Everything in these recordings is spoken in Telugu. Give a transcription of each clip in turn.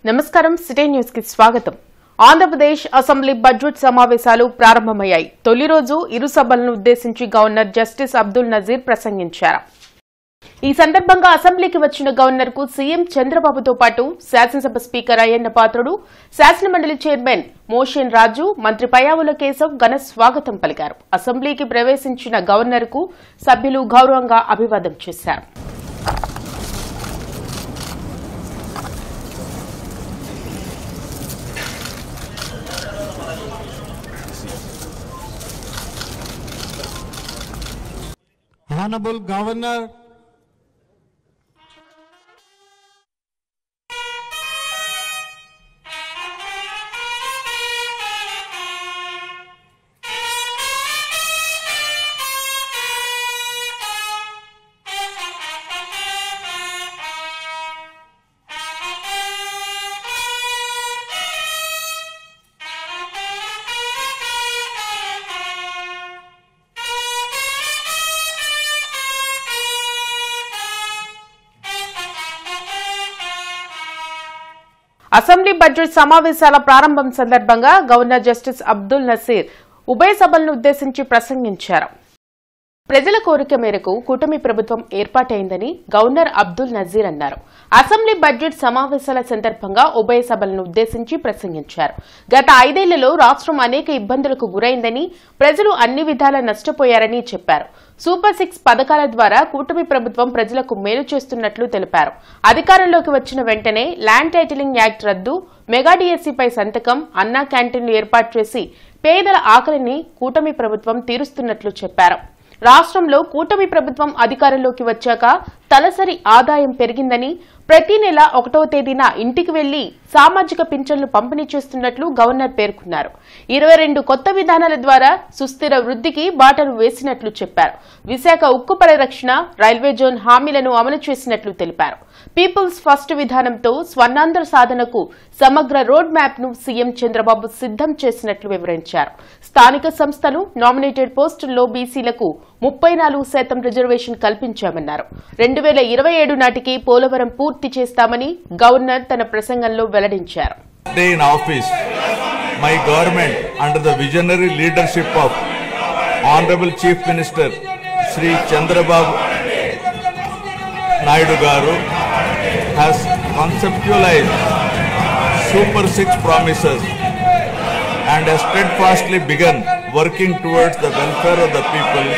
నమస్కారం సిటీ న్యూస్ కి స్వాగతం. ఆంధ్రప్రదేశ్ అసెంబ్లీ బడ్జెట్ సమావేశాలు ప్రారంభమయ్యాయి. తొలి రోజు ఇరు సభలను ఉద్దేశించి గవర్నర్ జస్టిస్ అబ్దుల్ నజీర్ ప్రసంగించారు. ఈ సందర్భంగా అసెంబ్లీకి వచ్చిన గవర్నర్ కు సీఎం చంద్రబాబుతో పాటు శాసనసభ స్పీకర్ అయ్యన్న పాత్రుడు, శాసనమండలి చైర్మన్ మోషన్ రాజు, మంత్రి పయ్యావుల కేశవ్ ఘన స్వాగతం పలికారు. అసెంబ్లీకి ప్రవేశించిన గవర్నర్ కు సభ్యులు గౌరవంగా అభివాదం చేశారు. Honorable Governor, అసెంబ్లీ బడ్జెట్ సమావేశాల ప్రారంభం సందర్భంగా గవర్నర్ జస్టిస్ అబ్దుల్ నజీర్ ఉభయ సభలను ఉద్దేశించి ప్రసంగించారు. ప్రజల కోరిక మేరకు కూటమి ప్రభుత్వం ఏర్పాటైందని గవర్నర్ అబ్దుల్ నజీర్ అన్నారు. అసెంబ్లీ బడ్జెట్ సమావేశాల సందర్భంగా ఉభయ సభలను ఉద్దేశించి ప్రసంగించారు. గత 5 ఏళ్లలో రాష్ట్రం అనేక ఇబ్బందులకు గురైందని, ప్రజలు అన్ని విధాలా నష్టపోయారని చెప్పారు. సూపర్ 6 పథకాల ద్వారా కూటమి ప్రభుత్వం ప్రజలకు మేలు చేస్తున్నట్లు తెలిపారు. అధికారంలోకి వచ్చిన వెంటనే ల్యాండ్ టైటిలింగ్ యాక్ట్ రద్దు, మెగా డిఎస్సీపై సంతకం, అన్నా క్యాంటీన్లు ఏర్పాటు చేసి పేదల ఆకలిని కూటమి ప్రభుత్వం తీరుస్తున్నట్లు చెప్పారు. రాష్ట్రంలో కూటమి ప్రభుత్వం అధికారంలోకి వచ్చాక తలసరి ఆదాయం పెరిగిందని, ప్రతి నెల 1వ తేదీన ఇంటికి వెళ్లి సామాజిక పింఛన్లు పంపిణీ చేస్తున్నట్లు గవర్నర్ పేర్కొన్నారు. 22 కొత్త విధానాల ద్వారా సుస్థిర వృద్ధికి బాటలు వేసినట్లు చెప్పారు. విశాఖ ఉక్కు పరిరక్షణ, రైల్వే జోన్ హామీలను అమలు చేసినట్లు తెలిపారు. పీపుల్స్ ఫస్ట్ విధానంతో స్వర్ణాంధ్ర సాధనకు సమగ్ర రోడ్ మ్యాప్ ను సీఎం చంద్రబాబు సిద్దం చేసినట్లు వివరించారు. స్థానిక సంస్థలు, నామినేటెడ్ పోస్టుల్లో బీసీలకు 34% రిజర్వేషన్ కల్పించామన్నారు. 2027 నాటికి పోలవరం పూర్తి చేస్తామని గవర్నర్ తన ప్రసంగంలో వెల్లడించారు. In office, my government, under the visionary leadership of Honorable Chief Minister Shri Chandrababu Naidu Garu, has conceptualized Super 6 promises and has steadfastly begun working towards the welfare of the people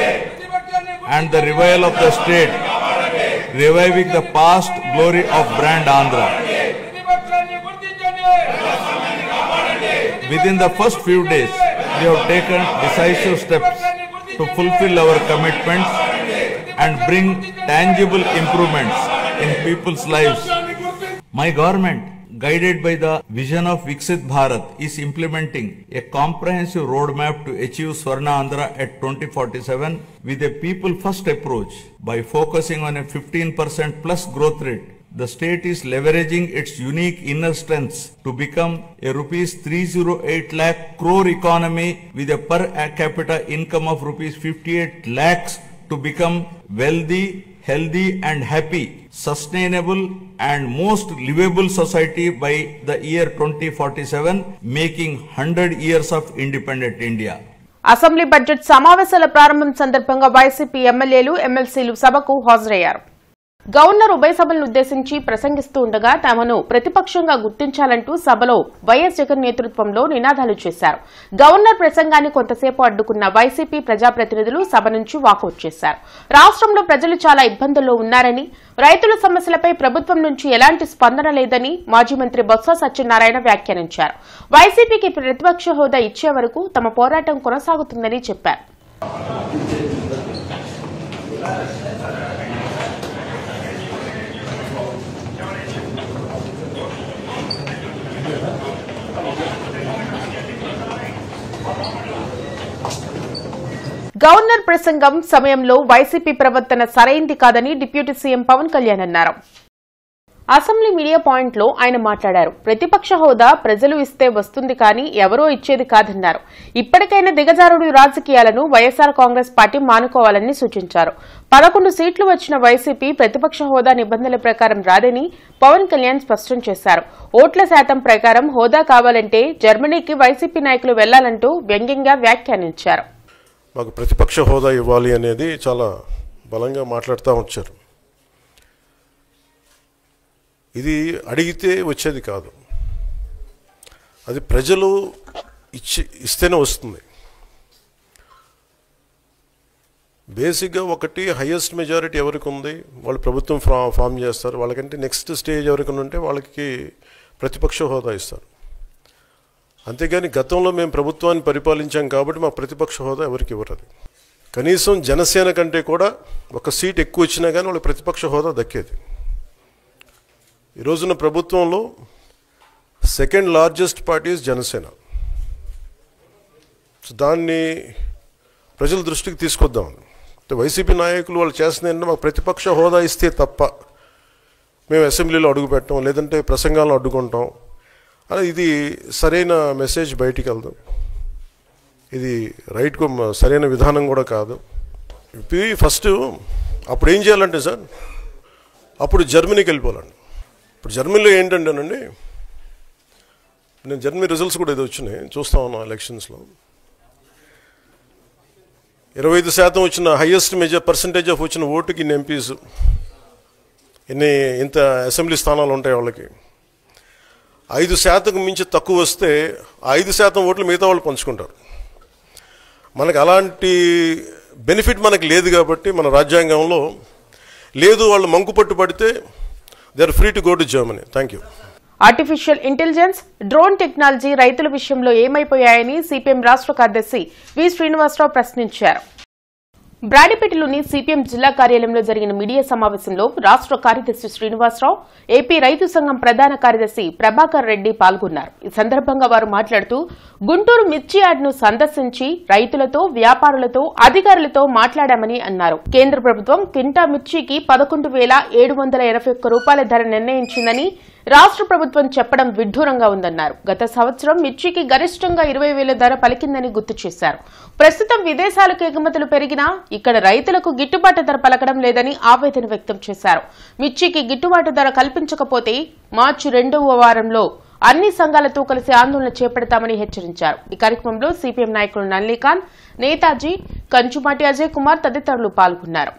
and the revival of the state, reviving the past glory of brand Andhra. Within the first few days, we have taken decisive steps to fulfill our commitments and bring tangible improvements in people's lives. My government, guided by the vision of Viksit Bharat, is implementing a comprehensive roadmap to achieve Swarna Andhra at 2047 with a people-first approach. By focusing on a 15% plus growth rate, the state is leveraging its unique inner strengths to become a rupees 308 lakh crore economy with a per capita income of rupees 58 lakhs to become wealthy, healthy and happy, sustainable and most livable society by the year 2047, making 100 years of independent India. Assembly budget సమావేశాల ప్రారంభం సందర్భంగా వైసీపీ ఎమ్మెల్యేలు, ఎమ్మెల్సీలు సభకు హాజరయ్యారు. గవర్నర్ ఉభయ సభలను ఉద్దేశించి ప్రసంగిస్తూ ఉండగా తమను ప్రతిపక్షంగా గుర్తించాలంటూ సభలో వైఎస్ జగన్ నేతృత్వంలో నినాదాలు చేశారు. గవర్నర్ ప్రసంగాన్ని కొంతసేపు అడ్డుకున్న వైసీపీ ప్రజాప్రతినిధులు సభ నుంచి వాకౌట్ చేశారు. రాష్ట్రంలో ప్రజలు చాలా ఇబ్బందుల్లో ఉన్నారని, రైతుల సమస్యలపై ప్రభుత్వం నుంచి ఎలాంటి స్పందన లేదని మాజీ మంత్రి బొత్స సత్యనారాయణ వ్యాఖ్యానించారు. వైసీపీకి ప్రతిపక్ష హోదా ఇచ్చే వరకు తమ పోరాటం కొనసాగుతుందని చెప్పారు. గవర్నర్ ప్రసంగం సమయంలో వైసీపీ ప్రవర్తన సరైంది కాదని డిప్యూటీ సీఎం పవన్ కళ్యాణ్ అన్నారు. అసెంబ్లీ మీడియా పాయింట్ లో ఆయన మాట్లాడారు. ప్రతిపక్ష హోదా ప్రజలు ఇస్తే వస్తుంది కానీ ఎవరో ఇచ్చేది కాదన్నారు. ఇప్పటికైనా దిగజారుడు రాజకీయాలను వైఎస్ఆర్ కాంగ్రెస్ పార్టీ మానుకోవాలని సూచించారు. 11 సీట్లు వచ్చిన వైసీపీ ప్రతిపక్ష హోదా నిబంధనల ప్రకారం రాదని పవన్ కళ్యాణ్ స్పష్టం చేశారు. ఓట్ల శాతం ప్రకారం హోదా కావాలంటే జర్మనీకి వైసీపీ నాయకులు వెళ్లాలంటూ వ్యంగ్యంగా వ్యాఖ్యానించారు. మాకు ప్రతిపక్ష హోదా ఇవ్వాలి అనేది చాలా బలంగా మాట్లాడుతూ వచ్చారు. ఇది అడిగితే వచ్చేది కాదు, అది ప్రజలు ఇస్తేనే వస్తుంది. బేసిక్గా ఒకటి హైయెస్ట్ మెజారిటీ ఎవరికి ఉంది వాళ్ళు ప్రభుత్వం ఫామ్ చేస్తారు. వాళ్ళకంటే నెక్స్ట్ స్టేజ్ ఎవరికి ఉంటే వాళ్ళకి ప్రతిపక్ష హోదా ఇస్తారు. అంతేగాని గతంలో మేము ప్రభుత్వాన్ని పరిపాలించాం కాబట్టి మా ప్రతిపక్ష హోదా ఎవరికి ఇవ్వరు. కనీసం జనసేన కంటే కూడా ఒక సీట్ ఎక్కువ వచ్చినా కానీ వాళ్ళకి ప్రతిపక్ష హోదా దక్కేది. ఈ రోజున ప్రభుత్వంలో సెకండ్ లార్జెస్ట్ పార్టీ జనసేన. దాన్ని ప్రజల దృష్టికి తీసుకొద్దాం. వైసీపీ నాయకులు వాళ్ళు చేస్తుంది ఏంటంటే మాకు ప్రతిపక్ష హోదా ఇస్తే తప్ప మేము అసెంబ్లీలో అడుగు పెట్టాం, లేదంటే ప్రసంగాలను అడ్డుకుంటాం అని. ఇది సరైన మెసేజ్ బయటికి వెళ్దాం. ఇది రైట్కు సరైన విధానం కూడా కాదు. ఫస్ట్ అప్పుడు ఏం చేయాలంటే సార్, అప్పుడు జర్మనీకి వెళ్ళిపోవాలండి. ఇప్పుడు జర్మనీలో ఏంటంటేనండి, నేను జర్మనీ రిజల్ట్స్ కూడా ఏదో వచ్చినాయి చూస్తా ఉన్నా. ఎలక్షన్స్లో 25% వచ్చిన హైయెస్ట్ పర్సంటేజ్ ఆఫ్ వచ్చిన ఓటుకి ఇన్ని ఎంపీస్, ఇంత అసెంబ్లీ స్థానాలు ఉంటాయి వాళ్ళకి. 5% మించి తక్కువ వస్తే 5% ఓట్లు మిగతా వాళ్ళు పంచుకుంటారు. మనకు అలాంటి బెనిఫిట్ మనకు లేదు కాబట్టి మన రాజ్యాంగంలో లేదు. వాళ్ళు మంకుపట్టు పడితే they are free to go to Germany. Thank you. Artificial intelligence, drone technology రైతుల విషయంలో ఏమైపోయాయని సిపిఎం రాష్ట్ర కార్యదర్శి వి శ్రీనివాసరావు ప్రశ్నించారు. బ్రాడిపేటలోని సిపిఎం జిల్లా కార్యాలయంలో జరిగిన మీడియా సమావేశంలో రాష్ట్ర కార్యదర్శి శ్రీనివాసరావు, ఏపీ రైతు సంఘం ప్రధాన కార్యదర్శి ప్రభాకర్ రెడ్డి పాల్గొన్నారు. ఈ సందర్భంగా వారు మాట్లాడుతూ గుంటూరు మిర్చి యార్డును సందర్శించి రైతులతో, వ్యాపారులతో, అధికారులతో మాట్లాడామని అన్నారు. కేంద్ర ప్రభుత్వం క్వింటా మిర్చికి 11,781 రూపాయల ధర నిర్ణయించిందని రాష్ట్ర ప్రభుత్వం చెప్పడం విడ్డూరంగా ఉందన్నారు. గత సంవత్సరం మిర్చికి గరిష్టంగా 20,000 ధర పలికిందని గుర్తు చేశారు. ప్రస్తుతం విదేశాలకు ఎగుమతులు పెరిగినా ఇక్కడ రైతులకు గిట్టుబాటు ధర పలకడం లేదని ఆవేదన వ్యక్తం చేశారు. మిర్చికి గిట్టుబాటు ధర కల్పించకపోతే మార్చి 2వ వారంలో అన్ని సంఘాలతో కలిసి ఆందోళన చేపడతామని హెచ్చరించారు. ఈ కార్యక్రమంలో సిపిఎం నాయకులు నల్లికాంత్, నేతాజీ, కంచుమాటి అజయ్ కుమార్ తదితరులు పాల్గొన్నారు.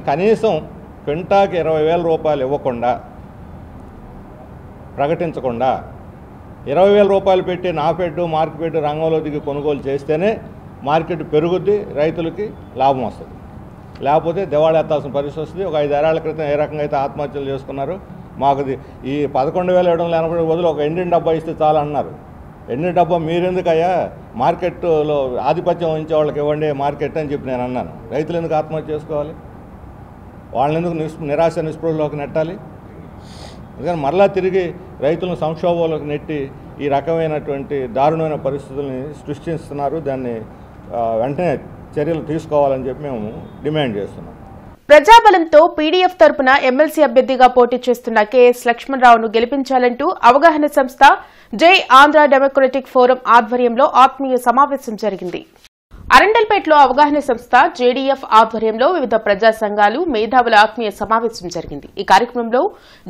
కనీసం క్వింటాకి 20,000 రూపాయలు ఇవ్వకుండా, ప్రకటించకుండా 20,000 రూపాయలు పెట్టి నాఫెడ్, మార్కెట్ రంగంలో దిగి కొనుగోలు చేస్తేనే మార్కెట్ పెరుగుద్ది, రైతులకి లాభం వస్తుంది. లేకపోతే దివాళా ఎత్తాల్సిన పరిస్థితి వస్తుంది. ఒక 5 ఏళ్ల క్రితం ఏ రకంగా అయితే ఆత్మహత్యలు చేసుకున్నారు, మాకు ఈ 11,780 బదులు ఒక ఎండిన డబ్బా ఇస్తే చాలు అన్నారు. ఎండిన డబ్బా మీరెందుకయ్యా మార్కెట్లో ఆధిపత్యం వహించే వాళ్ళకి ఇవ్వండి మార్కెట్ అని చెప్పి నేను అన్నాను. రైతులు ఎందుకు ఆత్మహత్య చేసుకోవాలి? వాళ్ళని ఎందుకు నిరాశ నిస్పృహలోకి నెట్టాలి? అందుకని మరలా తిరిగి రైతులను సంక్షోభంలోకి నెట్టి ఈ రకమైనటువంటి దారుణమైన పరిస్థితుల్ని సృష్టిస్తున్నారు. దాన్ని వెంటనే చర్యలు తీసుకోవాలని చెప్పి మేము డిమాండ్ చేస్తున్నాం. ప్రజాబలంతో పీడీఎఫ్ తరపున ఎమ్మెల్సీ అభ్యర్థిగా పోటీ చేస్తున్న కేఎస్ లక్ష్మణరావును గెలిపించాలంటూ అవగాహన సంస్థ జై ఆంధ్ర డెమోక్రటిక్ ఫోరం ఆధ్వర్యంలో ఆత్మీయ సమావేశం జరిగింది. అరండల్పేటలో అవగాహన సంస్థ జేడీఎఫ్ ఆధ్వర్యంలో వివిధ ప్రజా సంఘాలు, మేధావుల ఆత్మీయ సమావేశం జరిగింది. ఈ కార్యక్రమంలో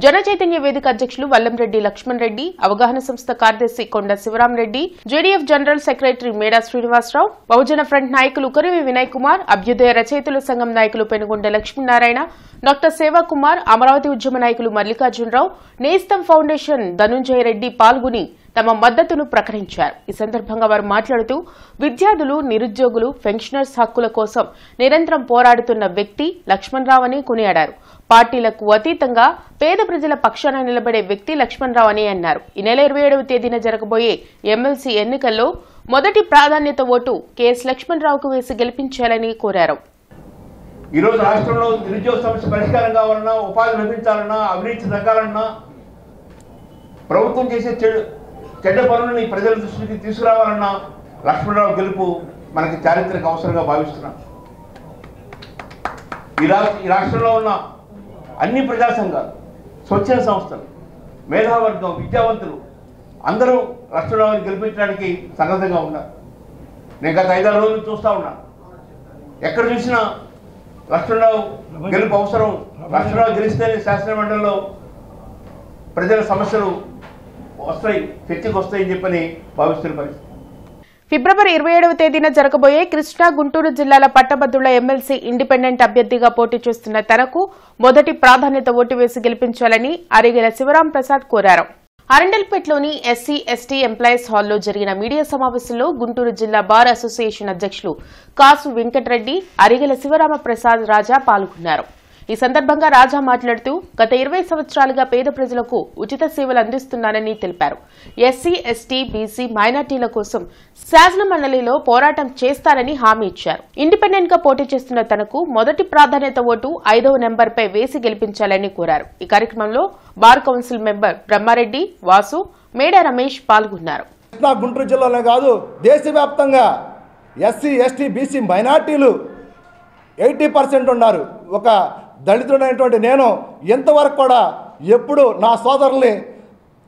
జన చైతన్య వేదిక అధ్యక్షులు వల్లంరెడ్డి లక్ష్మణ్ రెడ్డి, అవగాహన సంస్థ కార్యదర్శి కొండ శివరాంరెడ్డి, జేడీఎఫ్ జనరల్ సెక్రటరీ మేడా శ్రీనివాసరావు, బహుజన ఫ్రంట్ నాయకులు కరివి వినయ్ కుమార్, అభ్యుదయ రచయితల సంఘం నాయకులు పెనుగొండ లక్ష్మీనారాయణ, డాక్టర్ సేవాకుమార్, అమరావతి ఉద్యమ నాయకులు మల్లికార్జునరావు, నేస్తం ఫౌండేషన్ ధనుంజయ రెడ్డి పాల్గొని తమ మద్దతును ప్రకటించారు. ఈ సందర్భంగా వారు మాట్లాడుతూ విద్యార్థులు, నిరుద్యోగులు, పెన్షనర్స్ హక్కుల కోసం నిరంతరం పోరాడుతున్న వ్యక్తి లక్ష్మణరావు అని కొనియాడారు. పార్టీలకు అతీతంగా పేద ప్రజల పక్షాన నిలబడే వ్యక్తి లక్ష్మణరావు అని అన్నారు. ఈ నెల 27వ తేదీన జరగబోయే ఎమ్మెల్సీ ఎన్నికల్లో మొదటి ప్రాధాన్యత ఓటు కేఎస్ లక్ష్మణరావుకు వేసి గెలిపించాలని కోరారు. ఈరోజు రాష్ట్రంలో నిరుద్యోగ సమస్య పరిష్కారం కావాలన్నా, ఉపాధి లభించాలన్నా, అవినీతి తగ్గాలన్నా, ప్రభుత్వం చేసే చెడ్డ పనులని ప్రజల దృష్టికి తీసుకురావాలన్నా లక్ష్మణరావు గెలుపు మనకి చారిత్రక అవసరంగా భావిస్తున్నాం. ఈ రాష్ట్రంలో ఉన్న అన్ని ప్రజా సంఘాలు, స్వచ్ఛంద సంస్థలు, మేధావర్గం, విద్యావంతులు అందరూ లక్ష్మణరావుని గెలిపించడానికి సన్నద్ధంగా ఉన్నారు. నేను గత 5-6 రోజులు చూస్తూ ఉన్నాను. ఎక్కడ చూసినా లక్ష్మణరావు గెలుపు అవసరం, లక్ష్మణరావు గెలిస్తేనే శాసనమండలిలో ప్రజల సమస్యలు వస్తాయి, చర్చకు వస్తాయని చెప్పని భావిస్తున్న పరిస్థితి. ఫిబ్రవరి 27వ తేదీన జరగబోయే కృష్ణా, గుంటూరు జిల్లాల పట్టభద్రుల ఎమ్మెల్సీ ఇండిపెండెంట్ అభ్యర్థిగా పోటీ చేస్తున్న తనకు మొదటి ప్రాధాన్యత ఓటు వేసి గెలిపించాలని అరిగెల శివరాం ప్రసాద్ కోరారు. అరండల్పేటలోని ఎస్సీ ఎస్టీ ఎంప్లాయీస్ హాల్లో జరిగిన మీడియా సమావేశంలో గుంటూరు జిల్లా బార్ అసోసియేషన్ అధ్యక్షులు కాసు వెంకటరెడ్డి, అరిగెల శివరామ ప్రసాద్ రాజా పాల్గొన్నారు. ఈ సందర్భంగా రాజా మాట్లాడుతూ గత 20 సంవత్సరాలుగా పేద ప్రజలకు ఉచిత సేవలు అందిస్తున్నానని తెలిపారు. ఎస్సీ ఎస్టీ బీసీ మైనార్టీల కోసం శాసనమండలిలో పోరాటం చేస్తారని హామీ ఇచ్చారు. ఇండిపెండెంట్ గా పోటీ చేస్తున్న తనకు మొదటి ప్రాధాన్యత ఓటు 5వ నెంబర్పై వేసి గెలిపించాలని కోరారు. ఈ కార్యక్రమంలో bar council member Brahmareddy, Vasu, Meda Ramesh పాల్గొన్నారు. గుంటూరు జిల్లాలో కాదు, దేశవ్యాప్తంగా ఎస్సీ ఎస్టీ బీసీ మైనార్టీలు 80% ఉన్నారు. ఒక దళితుడైనటువంటి నేను ఎంతవరకు కూడా ఎప్పుడు నా సోదరుల్ని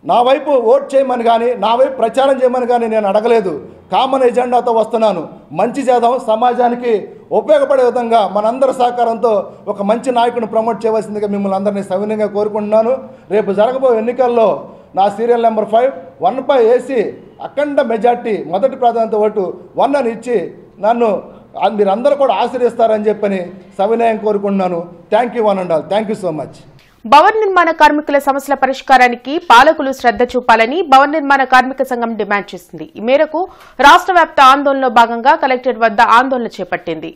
నా వైపు ఓట్ చేయమని కానీ, నా వైపు ప్రచారం చేయమని కానీ నేను అడగలేదు. కామన్ ఎజెండాతో వస్తున్నాను. మంచి చేద్దాం, సమాజానికి ఉపయోగపడే విధంగా మనందరి సహకారంతో ఒక మంచి నాయకుడిని ప్రమోట్ చేయవలసిందిగా మిమ్మల్ని అందరినీ సవినయంగా కోరుకుంటున్నాను. రేపు జరగబోయే ఎన్నికల్లో నా సీరియల్ నెంబర్ 5 1పై వేసి అఖండ మెజార్టీ మొదటి ప్రాధాన్యత ఓటు 1 అని ఇచ్చి నన్ను మీరందరూ కూడా ఆశీర్వదిస్తారని చెప్పని సవినయం కోరుకుంటున్నాను. Thank you one and all. Thank you so much. భవన నిర్మాణ కార్మికుల సమస్యల పరిష్కారానికి పాలకులు శ్రద్ధ చూపాలని భవన నిర్మాణ కార్మిక సంఘం డిమాండ్ చేసింది. ఈ మేరకు రాష్ట్ర వ్యాప్త ఆందోళనలో భాగంగా కలెక్టరేట్ వద్ద ఆందోళన చేపట్టింది.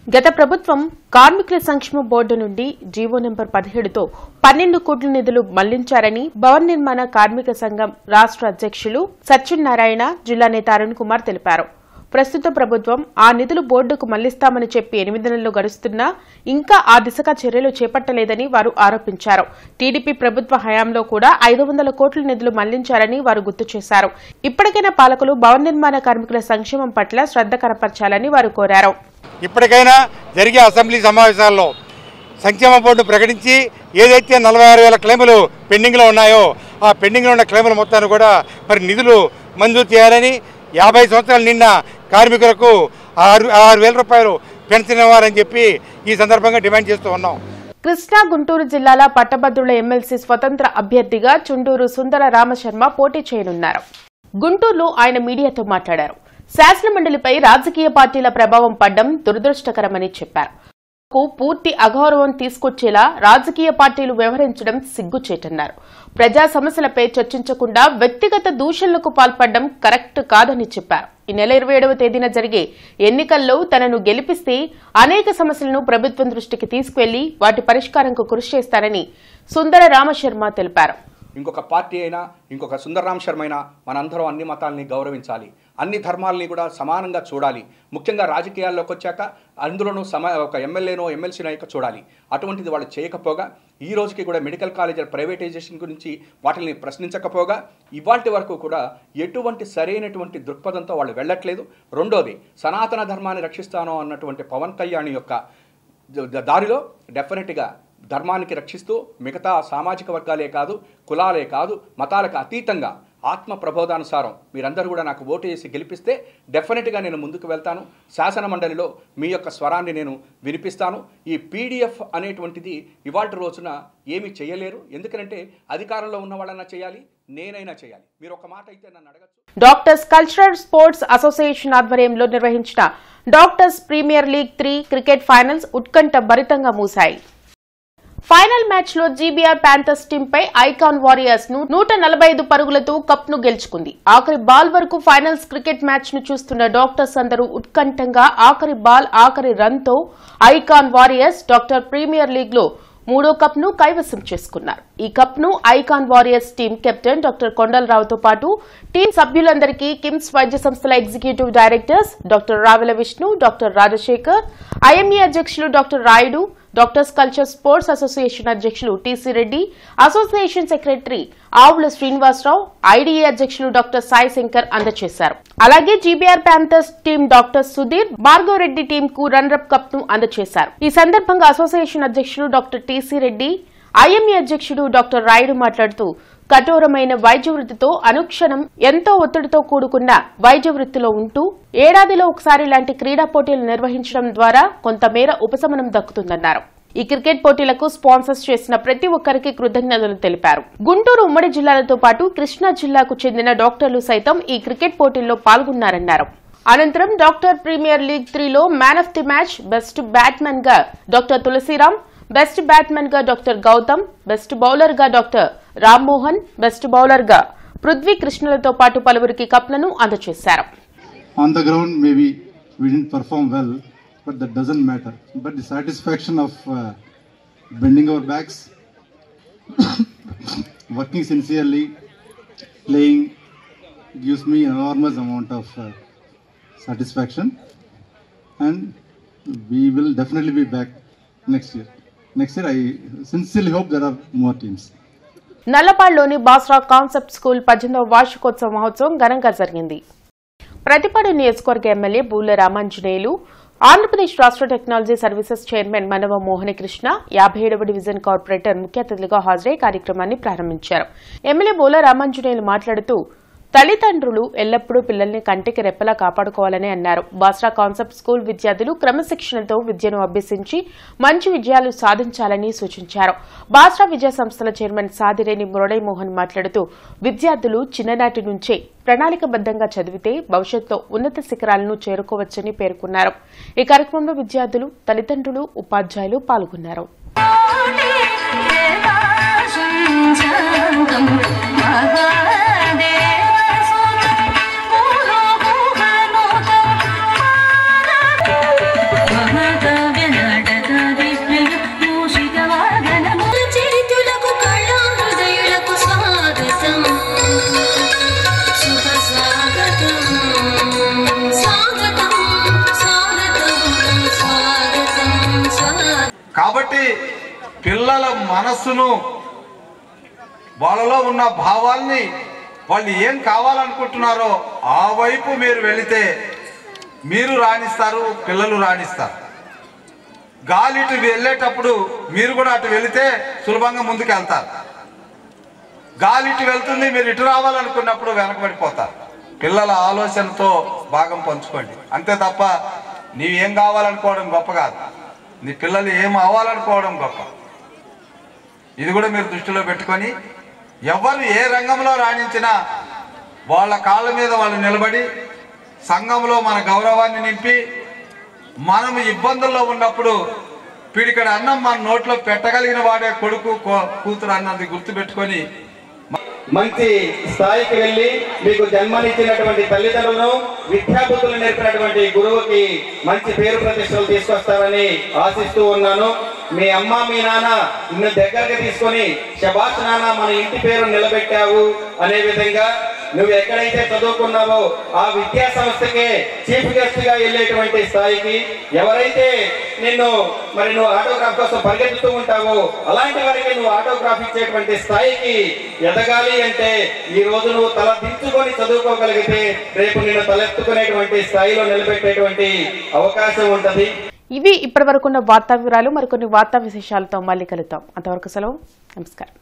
గత ప్రభుత్వం కార్మికుల సంక్షేమ బోర్డు నుండి జీవో నెంబర్ 17తో 12 కోట్ల నిధులు మళ్లించారని భవన నిర్మాణ కార్మిక సంఘం రాష్ట్ర అధ్యక్షులు సత్యనారాయణ, జిల్లా నేత అరుణ్ కుమార్ తెలిపారు. ప్రస్తుత ప్రభుత్వం ఆ నిధులు బోర్డుకు మళ్లిస్తామని చెప్పి 8 నెలలు గడుస్తున్నా ఇంకా ఆ దిశగా చర్యలు చేపట్టలేదని వారు ఆరోపించారు. టీడీపీ ప్రభుత్వ హయాంలో కూడా 500 కోట్ల నిధులు మళ్లించారని వారు గుర్తు చేశారు. ఇప్పటికైనా పాలకులు భవన నిర్మాణ కార్మికుల సంక్షేమం పట్ల శ్రద్ధ కనపర్చాలని వారు కోరారు. ఇప్పటికైనా జరిగే అసెంబ్లీ సమావేశాల్లో సంక్షేమ బోర్డు ప్రకటించి ఏదైతే 46,000 క్లెయిములు పెండింగ్లో ఉన్నాయో ఆ పెండింగ్లో ఉన్న క్లెయిముల మొత్తాన్ని కూడా మరి నిధులు మంజూరు చేయాలని, 50 సంవత్సరాలు నిన్న కార్మికులకు 6,000 రూపాయలు పెన్షన్ ఇవ్వాలని చెప్పి ఈ సందర్భంగా డిమాండ్ చేస్తూ ఉన్నాం. కృష్ణా, గుంటూరు జిల్లాల పట్టభద్రుల ఎమ్మెల్సీ స్వతంత్ర అభ్యర్థిగా చుండూరు సుందర రామశర్మ పోటీ చేయనున్నారు. గుంటూరులో ఆయన మీడియాతో మాట్లాడారు. శాసనమండలిపై రాజకీయ పార్టీల ప్రభావం పడ్డం దురదృష్టకరమని చెప్పారు. పూర్తి అగౌరవం తీసుకొచ్చేలా రాజకీయ పార్టీలు వ్యవహరించడం సిగ్గుచేటన్నారు. ప్రజా సమస్యలపై చర్చించకుండా వ్యక్తిగత దూషణలకు పాల్పడడం కరెక్ట్ కాదని చెప్పారు. ఈ నెల 27వ తేదీన జరిగే ఎన్నికల్లో తనను గెలిపిస్తే అనేక సమస్యలను ప్రభుత్వం దృష్టికి తీసుకువెళ్లి వాటి పరిష్కారంకు కృషి చేస్తారని సుందర రామశర్మ తెలిపారు. ఇంకొక పార్టీ అయినా, ఇంకొక సుందరరామ శర్మ అయినా మనందరం అన్ని మతాలని గౌరవించాలి, అన్ని ధర్మాలని కూడా సమానంగా చూడాలి. ముఖ్యంగా రాజకీయాల్లోకి వచ్చాక అందులోనూ ఒక ఎమ్మెల్యేనో ఎమ్మెల్సీనో చూడాలి. అటువంటిది వాళ్ళు చేయకపోగా ఈ రోజుకి కూడా మెడికల్ కాలేజీల ప్రైవేటైజేషన్ గురించి వాటిని ప్రశ్నించకపోగా ఇవాటి వరకు కూడా ఎటువంటి సరైనటువంటి దృక్పథంతో వాళ్ళు వెళ్ళట్లేదు. రెండోది, సనాతన ధర్మాన్ని రక్షిస్తాను అన్నటువంటి పవన్ కళ్యాణ్ యొక్క దారిలో డెఫినెట్గా ధర్మానికి రక్షిస్తూ మిగతా సామాజిక వర్గాలే కాదు, కులాలే కాదు, మతాలకు అతీతంగా ఆత్మ ప్రబోధానుసారం మీరందరూ కూడా నాకు ఓటు చేసి గెలిపిస్తే డెఫినెట్గా నేను ముందుకు వెళ్తాను. శాసన మండలిలో మీ యొక్క స్వరాన్ని నేను వినిపిస్తాను. ఈ పీడిఎఫ్ అనేటువంటిది ఇవాళ రోజున ఏమీ చేయలేరు. ఎందుకంటే అధికారంలో ఉన్న వాళ్ళన్నా చేయాలి, నేనైనా చేయాలి. మీరు ఒక మాట అయితే నన్ను అడగచ్చు. డాక్టర్స్ కల్చరల్ స్పోర్ట్స్ అసోసియేషన్ ఆధ్వర్యంలో నిర్వహించిన doctors premier league 3 cricket finals ఉత్కంఠ భరితంగా మూసాయి. ఫైనల్ మ్యాచ్ లో జీబీఆర్ ప్యాంథర్స్ టీం పై ఐకాన్ వారియర్స్ ను 145 పరుగులతో కప్ ను గెలుచుకుంది. ఆఖరి బాల్ వరకు ఫైనల్స్ క్రికెట్ మ్యాచ్ ను చూస్తున్న డాక్టర్స్ అందరూ ఉత్కంఠంగా ఆఖరి బాల్ ఆఖరి రన్ తో icon warriors doctor premier league లో 3వ కప్ ను కైవసం చేసుకున్నారు. ఈ కప్ ను icon warriors team captain doctor కొండలరావుతో పాటు టీం సభ్యులందరికీ కిమ్స్ వైద్య సంస్థల executive directors doctor Ravela Vishnu, doctor Rajasekhar, IME అధ్యక్షులు doctor Rayudu, doctors culture sports association అధ్యక్షులు TC Reddy, association secretary Avula Srinivasarao, IDA అధ్యక్షులు డాక్టర్ సాయి శంకర్ అందజేశారు. అలాగే GBR panthers team doctor Sudheer, Bhargav Reddy team కు రన్నరప్ కప్ ను అందజేశారు. ఈ సందర్భంగా అసోసియేషన్ అధ్యక్షులు డాక్టర్ టీసీ రెడ్డి, ఐఎంఏ అధ్యక్షుడు డాక్టర్ రాయుడు మాట్లాడుతూ కఠోరమైన వైద్య వృత్తితో అనుక్షణం ఎంతో ఒత్తిడితో కూడుకున్న వైద్య వృత్తిలో ఉంటూ ఏడాదిలో ఒకసారి లాంటి క్రీడా పోటీలు నిర్వహించడం ద్వారా కొంతమేర ఉపశమనం దక్కుతుందన్నారు. ఈ క్రికెట్ పోటీలకు స్పాన్సర్స్ చేసిన ప్రతి ఒక్కరికి కృతజ్ఞతలు తెలిపారు. గుంటూరు ఉమ్మడి జిల్లాలతో పాటు కృష్ణా జిల్లాకు చెందిన డాక్టర్లు సైతం ఈ క్రికెట్ పోటీల్లో పాల్గొన్నారన్నారు. అనంతరం డాక్టర్ ప్రీమియర్ లీగ్ 3లో man of the match, best batsmen గా డాక్టర్ తులసిరామ్, బెస్ట్ బ్యాట్స్మెన్ గా డాక్టర్ గౌతమ్, బెస్ట్ బౌలర్ గా డాక్టర్ రామ్మోహన్, బెస్ట్ బౌలర్ గా పృథ్వీ కృష్ణలతో పాటు పలువురికి కప్లను అందజేశారు. On the ground maybe we didn't perform well, but that doesn't matter. But the satisfaction of bending our backs, working sincerely, playing gives me an enormous amount of satisfaction, and we will definitely be back next year. Next year I sincerely hope there are more teams. నల్లపాడులోని బాస్రా కాన్సెప్ట్ స్కూల్ 18వ వార్షికోత్సవ మహోత్సవం ఘనంగా జరిగింది. ప్రతిపాడు నియోజకవర్గ ఎమ్మెల్యే బూల రామాంజనేయులు, ఆంధ్రప్రదేశ్ రాష్ట్ర technology services chairman మనవ Mohana Krishna, 57వ division corporator ముఖ్య అతిథులుగా హాజరై కార్యక్రమాన్ని ప్రారంభించారు. ఎమ్మెల్యే బూల రామాంజనేయులు మాట్లాడుతూ తల్లిదండ్రులు ఎల్లప్పుడూ పిల్లల్ని కంటికి రెప్పలా కాపాడుకోవాలని అన్నారు. బాస్రా కాన్సెప్ట్ స్కూల్ విద్యార్థులు క్రమశిక్షణతో విద్యను అభ్యసించి మంచి విజయాలు సాధించాలని సూచించారు. బాస్రా విద్యా సంస్థల చైర్మన్ సాదిరేని మురళీమోహన్ మాట్లాడుతూ విద్యార్థులు చిన్ననాటి నుంచే ప్రణాళికబద్దంగా చదివితే భవిష్యత్తులో ఉన్నత శిఖరాలను చేరుకోవచ్చని పేర్కొన్నారు. ఈ కార్యక్రమంలో విద్యార్థులు, తల్లిదండ్రులు, ఉపాధ్యాయులు పాల్గొన్నారు. కాబట్టి పిల్లల మనస్సును, వాళ్ళలో ఉన్న భావాల్ని, వాళ్ళు ఏం కావాలనుకుంటున్నారో ఆ వైపు మీరు వెళితే మీరు రాణిస్తారు, పిల్లలు రాణిస్తారు. గాలి ఇటు వెళ్ళేటప్పుడు మీరు కూడా అటు వెళితే సులభంగా ముందుకు వెళ్తారు. గాలి ఇటు వెళ్తుంది, మీరు ఇటు రావాలనుకున్నప్పుడు వెనకబడిపోతారు. పిల్లల ఆలోచనతో భాగం పంచుకోండి. అంతే తప్ప నీవేం కావాలనుకోవడం గొప్ప కాదు, నీ పిల్లలు ఏం అవ్వాలనుకోవడం గొప్ప. ఇది కూడా మీరు దృష్టిలో పెట్టుకొని ఎవరు ఏ రంగంలో రాణించినా వాళ్ళ కాళ్ళ మీద వాళ్ళు నిలబడి సంఘంలో మన గౌరవాన్ని నింపి, మనము ఇబ్బందుల్లో ఉన్నప్పుడు పిడికడ అన్నం మన నోట్లో పెట్టగలిగిన వాడే కొడుకు కూతురు అన్నది గుర్తుపెట్టుకొని మంచి స్థాయికి వెళ్ళి మీకు జన్మనిచ్చినటువంటి తల్లిదండ్రులను, విద్యాబుద్ధులు నేర్పినటువంటి గురువుకి మంచి పేరు ప్రతిష్టలు తీసుకొస్తారని ఆశిస్తూ ఉన్నాను. మీ అమ్మ, మీ నాన్న నిన్ను దగ్గరగా తీసుకొని శబాష్ నాన్న మన ఇంటి పేరు నిలబెట్టావు అనే విధంగా నువ్వు ఎక్కడైతే చదువుకున్నావో ఆ విద్యా సంస్థకే చీఫ్ గెస్ట్ గా వెళ్ళేటువంటి స్థాయికి, ఎవరైతే నువ్వు ఆటోగ్రాఫ్ కోసం పరిగెత్తుతూ ఉంటావో అలాంటి వారికి నువ్వు ఆటోగ్రాఫ్ ఇచ్చేటువంటి స్థాయికి ఎదగాలి అంటే ఈ రోజు నువ్వు తల దించుకొని చదువుకోగలిగితే రేపు నిన్ను తలెత్తుకునేటువంటి స్థాయిలో నిలబెట్టేటువంటి అవకాశం ఉంటది. ఇవి ఇప్పటివరకున్న వార్తా వివరాలు. మరికొన్ని వార్తా విశేషాలతో మళ్ళీ కలుద్దాం. అంతవరకు సెలవు. నమస్కారం.